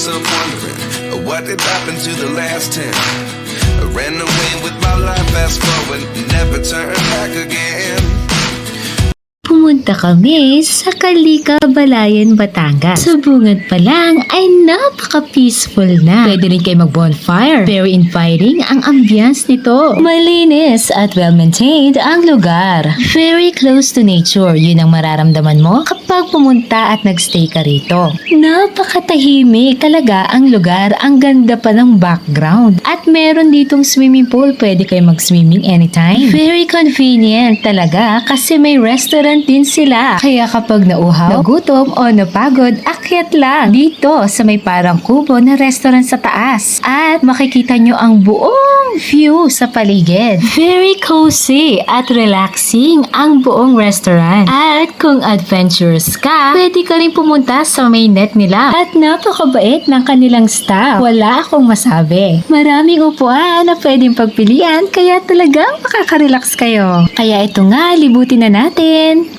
myself wondering, what did happen to the last 10? I ran away with my life, fast forward, never turn back again. Pumunta kami sa Calicabalayan, Batangas. Sa bungad pa lang ay napaka-peaceful na. Pwede rin kayo mag-bonfire. Very inviting ang ambience nito. Malinis at well-maintained ang lugar. Very close to nature. Yun ang mararamdaman mo kapag pumunta at nagstay ka rito. Napakatahimik talaga ang lugar. Ang ganda pa ng background. At meron ditong swimming pool. Pwede kayo mag-swimming anytime. Very convenient talaga kasi may restaurant din sila. Kaya kapag nauhaw, nagutom o napagod, akyat lang dito sa may parang kubo na restaurant sa taas. At makikita nyo ang buong view sa paligid. Very cozy at relaxing ang buong restaurant. At kung adventurous ka, pwede ka rin pumunta sa may net nila. At napakabait ng kanilang staff. Wala akong masabi. Maraming upuan na pwedeng pagpilian kaya talagang makaka-relax kayo. Kaya ito nga, libutin na natin.